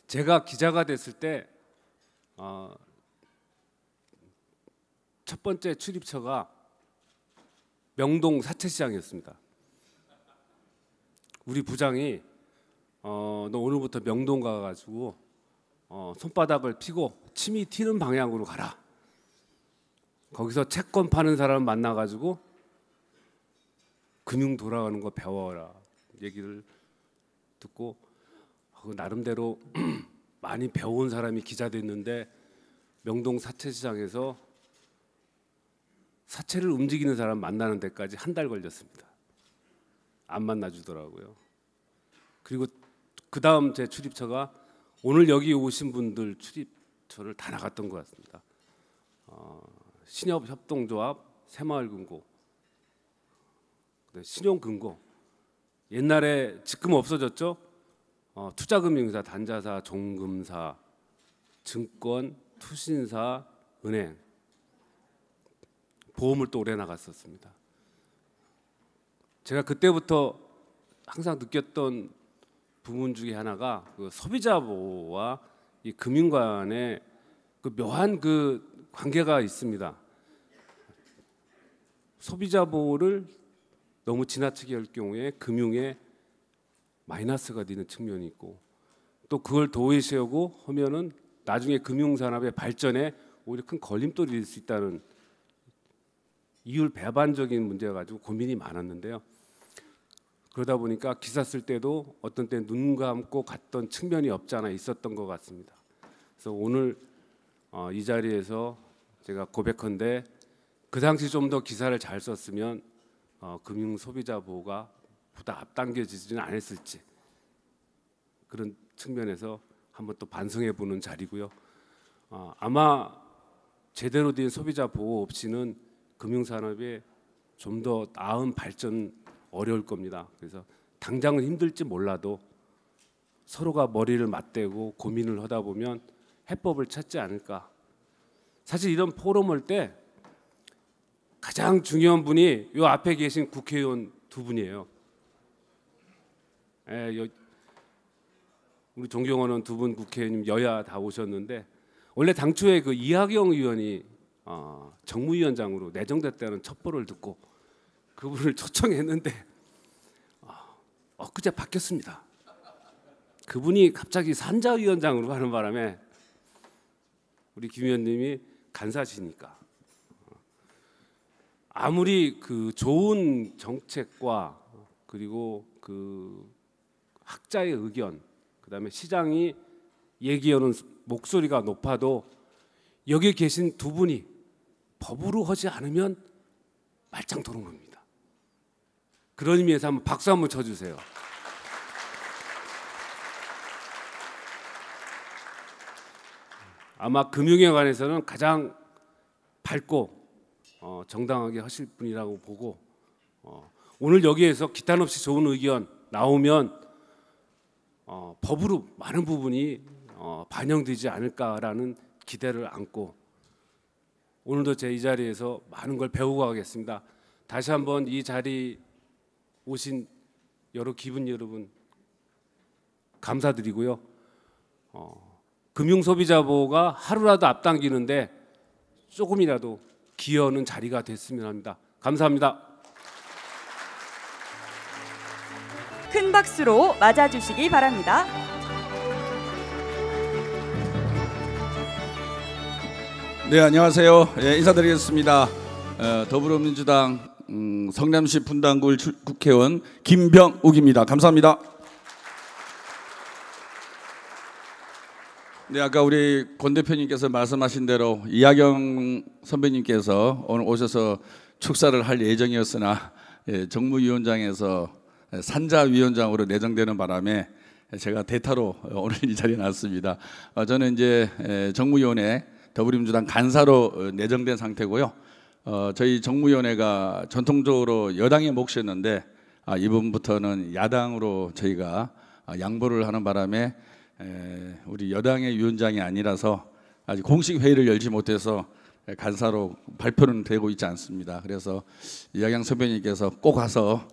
제가 기자가 됐을 때 첫 번째 출입처가 명동 사채시장이었습니다. 우리 부장이 너 오늘부터 명동 가가지고 손바닥을 피고 침이 튀는 방향으로 가라. 거기서 채권 파는 사람 만나가지고 금융 돌아가는 거 배워라 얘기를 듣고 나름대로 많이 배운 사람이 기자 됐는데 명동 사채시장에서 사채를 움직이는 사람 만나는 데까지 한 달 걸렸습니다. 안 만나주더라고요. 그리고 그 다음 제 출입처가 오늘 여기 오신 분들 출입처를 다 나갔던 것 같습니다. 신협협동조합, 새마을금고, 신용금고. 옛날에 지금 없어졌죠. 투자금융사, 단자사, 종금사, 증권, 투신사, 은행, 보험을 또 오래 나갔었습니다. 제가 그때부터 항상 느꼈던 부분 중에 하나가 그 소비자 보호와 이 금융 간의 그 묘한 그 관계가 있습니다. 소비자 보호를 너무 지나치게 할 경우에 금융에 마이너스가 되는 측면이 있고 또 그걸 도외시하고 하면은 나중에 금융산업의 발전에 오히려 큰 걸림돌이 될 수 있다는 이율 배반적인 문제가 가지고 고민이 많았는데요. 그러다 보니까 기사 쓸 때도 어떤 때 눈 감고 갔던 측면이 없지 않아 있었던 것 같습니다. 그래서 오늘 이 자리에서 제가 고백한데 그 당시 좀 더 기사를 잘 썼으면 금융 소비자 보호가 보다 앞당겨지지는 않았을지 그런 측면에서 한번 또 반성해 보는 자리고요. 아마 제대로 된 소비자 보호 없이는 금융산업이 좀 더 나은 발전 어려울 겁니다. 그래서 당장은 힘들지 몰라도 서로가 머리를 맞대고 고민을 하다 보면 해법을 찾지 않을까. 사실 이런 포럼 할 때 가장 중요한 분이 이 앞에 계신 국회의원 두 분이에요. 우리 존경하는 두 분 국회의원님 여야 다 오셨는데 원래 당초에 그 이하경 의원이 정무위원장으로 내정됐다는 첩보를 듣고 그분을 초청했는데 엊그제 바뀌었습니다. 그분이 갑자기 산자위원장으로 가는 바람에 우리 김 의원님이 간사시니까 아무리 그 좋은 정책과 그리고 그 학자의 의견 그다음에 시장이 얘기하는 목소리가 높아도 여기 계신 두 분이 법으로 하지 않으면 말짱 도는 겁니다. 그런 의미에서 한번 박수 한번 쳐주세요. 아마 금융에 관해서는 가장 밝고 정당하게 하실 분이라고 보고 오늘 여기에서 기탄 없이 좋은 의견 나오면 법으로 많은 부분이 반영되지 않을까라는 기대를 안고 오늘도 제 이 자리에서 많은 걸 배우고 가겠습니다. 다시 한번 이 자리 오신 여러 기분 여러분 감사드리고요. 금융소비자 보호가 하루라도 앞당기는데 조금이라도 기여하는 자리가 됐으면 합니다. 감사합니다. 큰 박수로 맞아주시기 바랍니다. 네, 안녕하세요. 인사드리겠습니다. 더불어민주당 성남시 분당구 국회의원 김병욱입니다. 감사합니다. 네, 아까 우리 권 대표님께서 말씀하신 대로 이하경 선배님께서 오늘 오셔서 축사를 할 예정이었으나 정무위원장에서 산자위원장으로 내정되는 바람에 제가 대타로 오늘 이 자리에 나왔습니다. 저는 이제 정무위원회 더불어민주당 간사로 내정된 상태고요. 저희 정무위원회가 전통적으로 여당의 몫이었는데 이번부터는 야당으로 저희가 양보를 하는 바람에 우리 여당의 위원장이 아니라서 아직 공식 회의를 열지 못해서 간사로 발표는 되고 있지 않습니다. 그래서 이하경 선배님께서 꼭 가서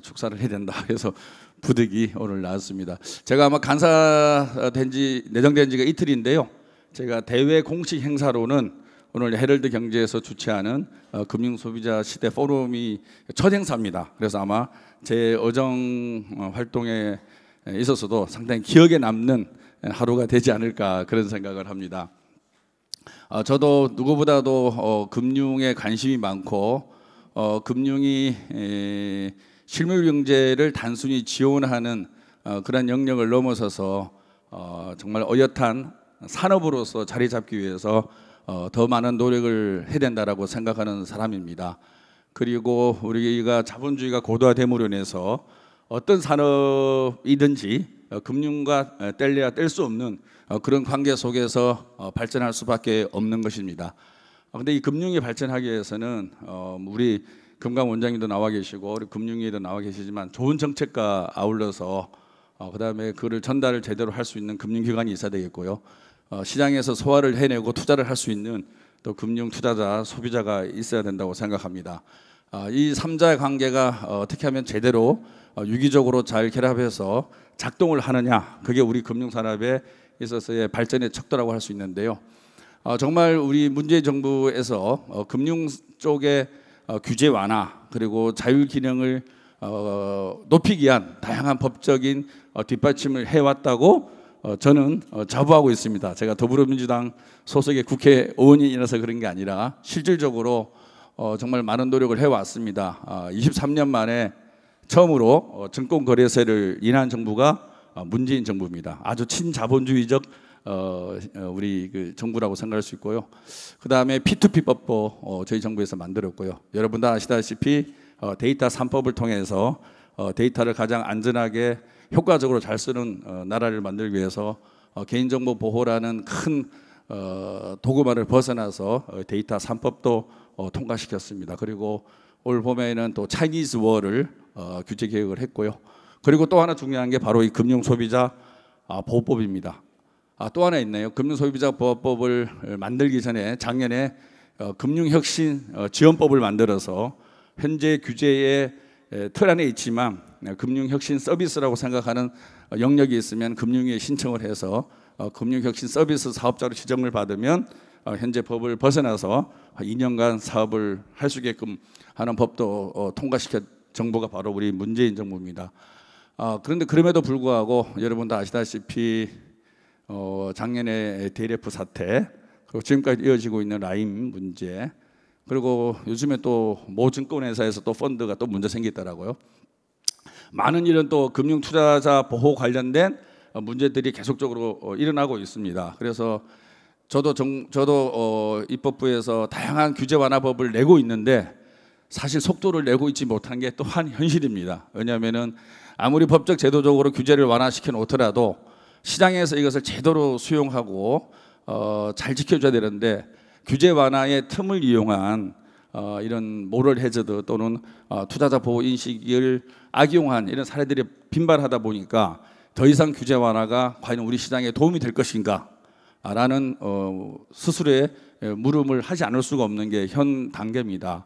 축사를 해야 된다. 그래서 부득이 오늘 나왔습니다. 제가 아마 간사된 지 내정된 지가 이틀인데요. 제가 대외 공식 행사로는 오늘 헤럴드 경제에서 주최하는 금융소비자 시대 포럼이 첫 행사입니다. 그래서 아마 제 어정 활동에 있어서도 상당히 기억에 남는 하루가 되지 않을까 그런 생각을 합니다. 저도 누구보다도 금융에 관심이 많고 금융이 실물 경제를 단순히 지원하는 그런 영역을 넘어서서 정말 어엿한 산업으로서 자리 잡기 위해서 더 많은 노력을 해야 된다라고 생각하는 사람입니다. 그리고 우리가 자본주의가 고도화됨으로 인해서 어떤 산업이든지 금융과 뗄래야 뗄 수 없는 그런 관계 속에서 발전할 수밖에 없는 것입니다. 그런데 이 금융이 발전하기 위해서는 우리 금강 원장님도 나와 계시고 우리 금융위도 나와 계시지만 좋은 정책과 아울러서 그다음에 그를 전달을 제대로 할 수 있는 금융기관이 있어야 되겠고요. 시장에서 소화를 해내고 투자를 할 수 있는 또 금융 투자자, 소비자가 있어야 된다고 생각합니다. 이 3자의 관계가 어떻게 하면 제대로 유기적으로 잘 결합해서 작동을 하느냐, 그게 우리 금융산업에 있어서의 발전의 척도라고 할 수 있는데요. 정말 우리 문재인 정부에서 금융 쪽에 규제 완화 그리고 자율 기능을 높이기 위한 다양한 법적인 뒷받침을 해왔다고 저는 자부하고 있습니다. 제가 더불어민주당 소속의 국회의원이라서 그런 게 아니라 실질적으로 정말 많은 노력을 해왔습니다. 23년 만에 처음으로 증권거래세를 인한 정부가 문재인 정부입니다. 아주 친자본주의적 우리 그 정부라고 생각할 수 있고요. 그 다음에 P2P 법도 저희 정부에서 만들었고요. 여러분 다 아시다시피 데이터 3법을 통해서 데이터를 가장 안전하게 효과적으로 잘 쓰는 나라를 만들기 위해서 개인정보 보호라는 큰 도구만을 벗어나서 데이터 3법도 통과시켰습니다. 그리고 올 봄에는 또 차이니즈 월을 규제 개혁을 했고요. 그리고 또 하나 중요한 게 바로 이 금융소비자 보호법입니다. 또 하나 있네요. 금융소비자 보호법을 만들기 전에 작년에 금융혁신 지원법을 만들어서 현재 규제의 틀 안에 있지만 금융혁신 서비스라고 생각하는 영역이 있으면 금융위에 신청을 해서 금융혁신 서비스 사업자로 지정을 받으면 현재 법을 벗어나서 2년간 사업을 할 수 있게끔 하는 법도 통과시켰 정부가 바로 우리 문재인 정부입니다. 그런데 그럼에도 불구하고 여러분 다 아시다시피 작년에 DLF 사태 그리고 지금까지 이어지고 있는 라임 문제 그리고 요즘에 또 모 증권회사에서 또 펀드가 또 문제 생겼더라고요. 많은 이런 또 금융 투자자 보호 관련된 문제들이 계속적으로 일어나고 있습니다. 그래서 저도 입법부에서 다양한 규제 완화법을 내고 있는데 사실 속도를 내고 있지 못한 게 또한 현실입니다. 왜냐하면은 아무리 법적 제도적으로 규제를 완화시켜 놓더라도 시장에서 이것을 제대로 수용하고 잘 지켜줘야 되는데 규제 완화의 틈을 이용한 이런 모럴 해저드 또는 투자자 보호 인식을 악용한 이런 사례들이 빈발하다 보니까 더 이상 규제 완화가 과연 우리 시장에 도움이 될 것인가 라는 스스로의 물음을 하지 않을 수가 없는 게 현 단계입니다.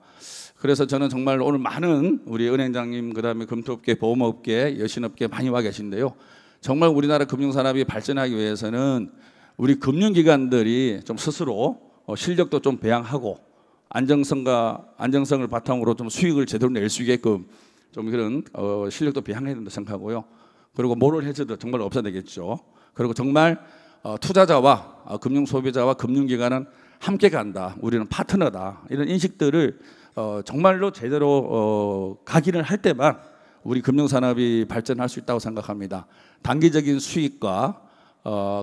그래서 저는 정말 오늘 많은 우리 은행장님 그다음에 금토업계, 보험업계, 여신업계 많이 와 계신데요. 정말 우리나라 금융산업이 발전하기 위해서는 우리 금융기관들이 좀 스스로 실력도 좀 배양하고 안정성을 바탕으로 좀 수익을 제대로 낼 수 있게끔 좀 그런 실력도 배양해야 된다고 생각하고요. 그리고 모럴 해저드 정말 없어야 되겠죠. 그리고 정말 투자자와 금융소비자와 금융기관은 함께 간다. 우리는 파트너다. 이런 인식들을 정말로 제대로 각인을 할 때만 우리 금융산업이 발전할 수 있다고 생각합니다. 단기적인 수익과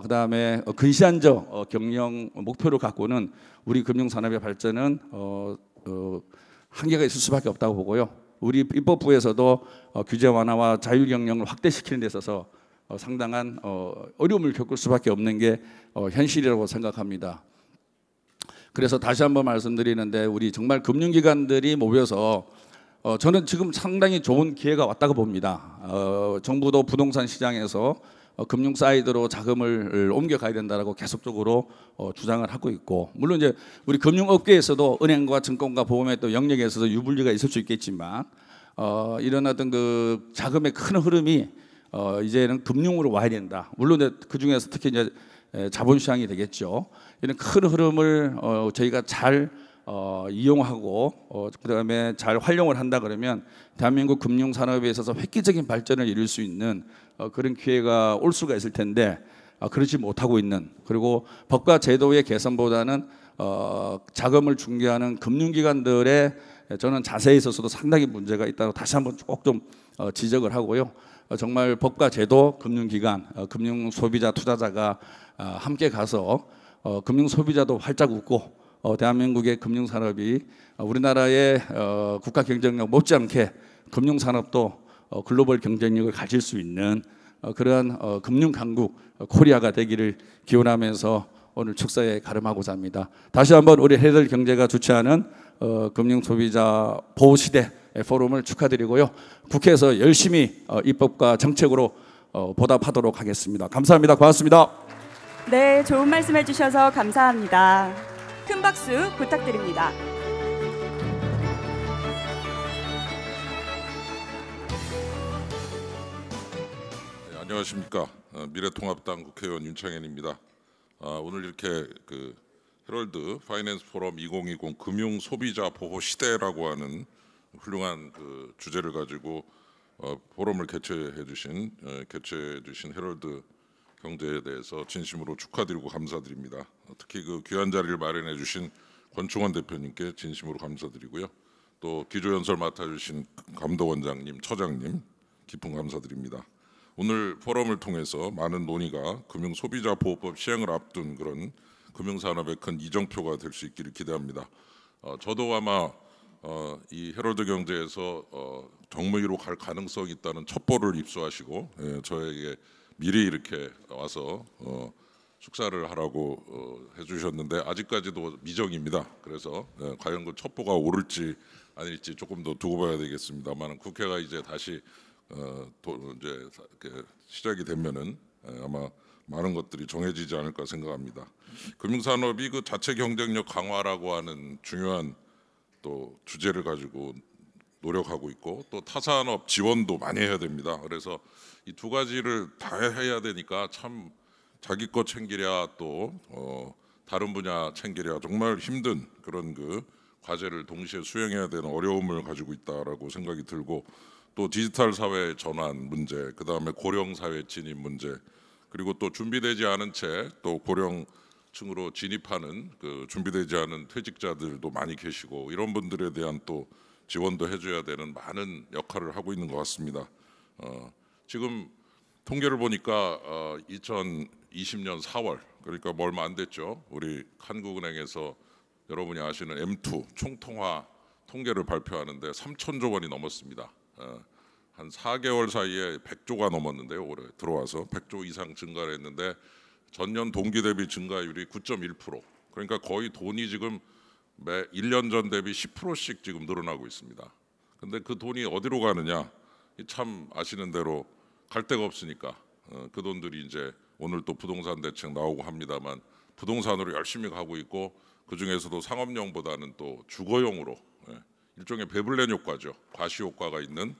그다음에 근시안적 경영 목표를 갖고는 우리 금융산업의 발전은 한계가 있을 수밖에 없다고 보고요. 우리 입법부에서도 규제 완화와 자율 경영을 확대시키는 데 있어서 상당한 어려움을 겪을 수밖에 없는 게 현실이라고 생각합니다. 그래서 다시 한번 말씀드리는데 우리 정말 금융기관들이 모여서 저는 지금 상당히 좋은 기회가 왔다고 봅니다. 정부도 부동산 시장에서 금융 사이드로 자금을 옮겨가야 된다라고 계속적으로 주장을 하고 있고 물론 이제 우리 금융업계에서도 은행과 증권과 보험의 또 영역에서도 유불리가 있을 수 있겠지만 일어나던 그 자금의 큰 흐름이 이제는 금융으로 와야 된다. 물론 그 중에서 특히 이제 자본시장이 되겠죠. 이런 큰 흐름을 저희가 잘 이용하고 그다음에 잘 활용을 한다 그러면 대한민국 금융 산업에 있어서 획기적인 발전을 이룰 수 있는 그런 기회가 올 수가 있을 텐데 그러지 못하고 있는, 그리고 법과 제도의 개선보다는 자금을 중개하는 금융기관들의 저는 자세에 있어서도 상당히 문제가 있다고 다시 한번 꼭 좀 지적을 하고요. 정말 법과 제도, 금융기관, 금융 소비자 투자자가 함께 가서 금융 소비자도 활짝 웃고 대한민국의 금융 산업이 우리나라의 국가 경쟁력 못지않게 금융 산업도 글로벌 경쟁력을 가질 수 있는 그러한 금융 강국 코리아가 되기를 기원하면서 오늘 축사에 가름하고자 합니다. 다시 한번 우리 해덜 경제가 주최하는 금융 소비자 보호 시대 포럼을 축하드리고요. 국회에서 열심히 입법과 정책으로 보답하도록 하겠습니다. 감사합니다. 고맙습니다. 네, 좋은 말씀 해주셔서 감사합니다. 큰 박수 부탁드립니다. 네, 안녕하십니까. 미래통합당 국회의원 윤창현입니다. 오늘 이렇게 그 헤럴드 파이낸스 포럼 2020 금융 소비자 보호 시대라고 하는 훌륭한 그 주제를 가지고 포럼을 개최해 주신 헤럴드 경제에 대해서 진심으로 축하드리고 감사드립니다. 특히 그 귀한 자리를 마련해 주신 권충원 대표님께 진심으로 감사드리고요. 또 기조연설 맡아주신 감독원장님, 처장님 깊은 감사드립니다. 오늘 포럼을 통해서 많은 논의가 금융소비자보호법 시행을 앞둔 그런 금융산업의 큰 이정표가 될 수 있기를 기대합니다. 저도 아마 이 헤럴드 경제에서 정무위로 갈 가능성이 있다는 첩보를 입수하시고 저에게 미리 이렇게 와서 축사를 하라고 해주셨는데 아직까지도 미정입니다. 그래서 과연 그 첩보가 오를지 아닐지 조금 더 두고 봐야 되겠습니다만 국회가 이제 다시 이제 시작이 되면은 아마 많은 것들이 정해지지 않을까 생각합니다. 금융산업이 그 자체 경쟁력 강화라고 하는 중요한 또 주제를 가지고 노력하고 있고 또 타산업 지원도 많이 해야 됩니다. 그래서 이 두 가지를 다 해야 되니까 참 자기 거 챙기랴 또 다른 분야 챙기랴 정말 힘든 그런 그 과제를 동시에 수행해야 되는 어려움을 가지고 있다라고 생각이 들고 또 디지털 사회 전환 문제, 그 다음에 고령 사회 진입 문제, 그리고 또 준비되지 않은 채 또 고령층으로 진입하는 그 준비되지 않은 퇴직자들도 많이 계시고 이런 분들에 대한 또 지원도 해줘야 되는 많은 역할을 하고 있는 것 같습니다. 지금 통계를 보니까 2020년 4월 그러니까 뭐 얼마 안 됐죠. 우리 한국은행에서 여러분이 아시는 M2 총통화 통계를 발표하는데 3천조 원이 넘었습니다. 한 4개월 사이에 100조가 넘었는데요. 올해 들어와서 100조 이상 증가를 했는데 전년 동기 대비 증가율이 9.1%. 그러니까 거의 돈이 지금 매 1년 전 대비 10%씩 지금 늘어나고 있습니다. 근데 그 돈이 어디로 가느냐? 참 아시는 대로 갈 데가 없으니까 그 돈들이 이제 오늘 또 부동산 대책 나오고 합니다만 부동산으로 열심히 가고 있고 그 중에서도 상업용보다는 또 주거용으로 일종의 배블렌 효과죠. 과시 효과가 있는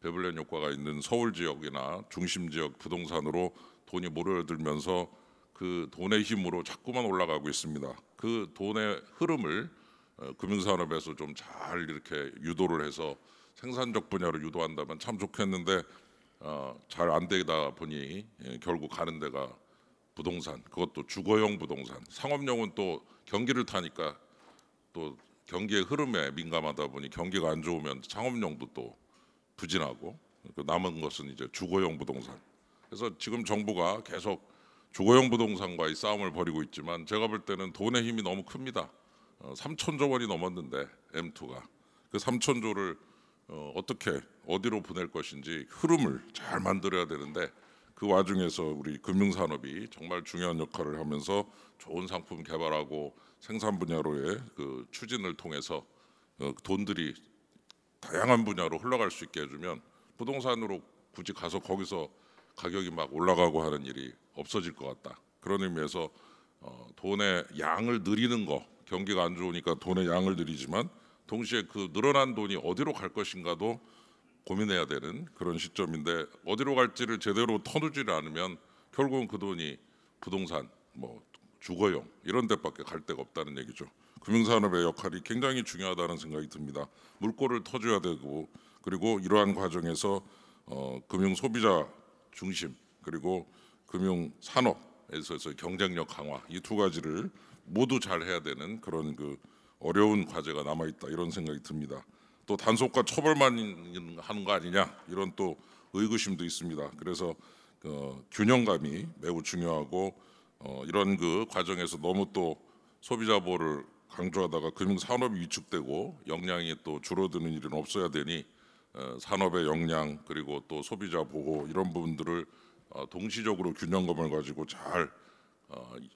배블렌 효과가 있는 서울 지역이나 중심 지역 부동산으로 돈이 몰려들면서 그 돈의 힘으로 자꾸만 올라가고 있습니다. 그 돈의 흐름을 금융산업에서 좀 잘 이렇게 유도를 해서 생산적 분야로 유도한다면 참 좋겠는데 잘 안 되다 보니 결국 가는 데가 부동산, 그것도 주거용 부동산, 상업용은 또 경기를 타니까 또 경기의 흐름에 민감하다 보니 경기가 안 좋으면 상업용도 또 부진하고 남은 것은 이제 주거용 부동산. 그래서 지금 정부가 계속 주거용 부동산과의 싸움을 벌이고 있지만 제가 볼 때는 돈의 힘이 너무 큽니다. 3천조 원이 넘었는데 M2가 그 3천조를 어떻게 어디로 보낼 것인지 흐름을 잘 만들어야 되는데 그 와중에서 우리 금융산업이 정말 중요한 역할을 하면서 좋은 상품 개발하고 생산 분야로의 그 추진을 통해서 돈들이 다양한 분야로 흘러갈 수 있게 해주면 부동산으로 굳이 가서 거기서 가격이 막 올라가고 하는 일이 없어질 것 같다. 그런 의미에서 돈의 양을 늘리는 거, 경기가 안 좋으니까 돈의 양을 늘리지만 동시에 그 늘어난 돈이 어디로 갈 것인가도 고민해야 되는 그런 시점인데 어디로 갈지를 제대로 터두지를 않으면 결국은 그 돈이 부동산, 뭐 주거용 이런 데밖에 갈 데가 없다는 얘기죠. 금융산업의 역할이 굉장히 중요하다는 생각이 듭니다. 물꼬를 터줘야 되고 그리고 이러한 과정에서 금융 소비자 중심 그리고 금융 산업에서의 경쟁력 강화 이 두 가지를 모두 잘 해야 되는 그런 그 어려운 과제가 남아 있다 이런 생각이 듭니다. 또 단속과 처벌만 하는 거 아니냐 이런 또 의구심도 있습니다. 그래서 균형감이 매우 중요하고 이런 그 과정에서 너무 또 소비자 보호를 강조하다가 금융 산업이 위축되고 역량이 또 줄어드는 일은 없어야 되니 산업의 역량 그리고 또 소비자 보호 이런 부분들을 동시적으로 균형감을 가지고 잘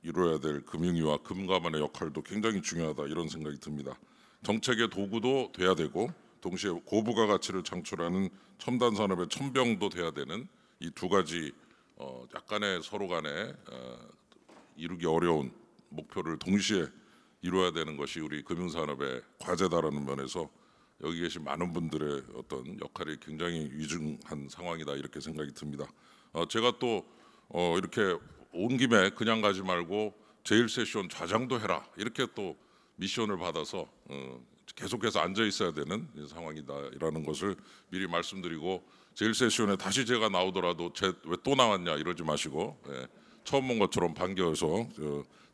이루어야 될 금융위와 금감원의 역할도 굉장히 중요하다 이런 생각이 듭니다. 정책의 도구도 돼야 되고 동시에 고부가 가치를 창출하는 첨단 산업의 첨병도 돼야 되는 이 두 가지 약간의 서로 간에 이루기 어려운 목표를 동시에 이루어야 되는 것이 우리 금융산업의 과제다라는 면에서 여기 계신 많은 분들의 어떤 역할이 굉장히 위중한 상황이다 이렇게 생각이 듭니다. 제가 또 이렇게 온 김에 그냥 가지 말고 제1세션 좌장도 해라 이렇게 또 미션을 받아서 계속해서 앉아 있어야 되는 상황이다라는 것을 미리 말씀드리고 제1세션에 다시 제가 나오더라도 왜 또 나왔냐 이러지 마시고 처음 본 것처럼 반겨서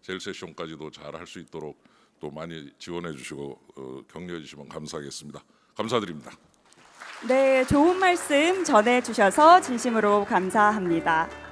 제1세션까지도 잘 할 수 있도록 또 많이 지원해 주시고 격려해 주시면 감사하겠습니다. 감사드립니다. 네, 좋은 말씀 전해 주셔서 진심으로 감사합니다.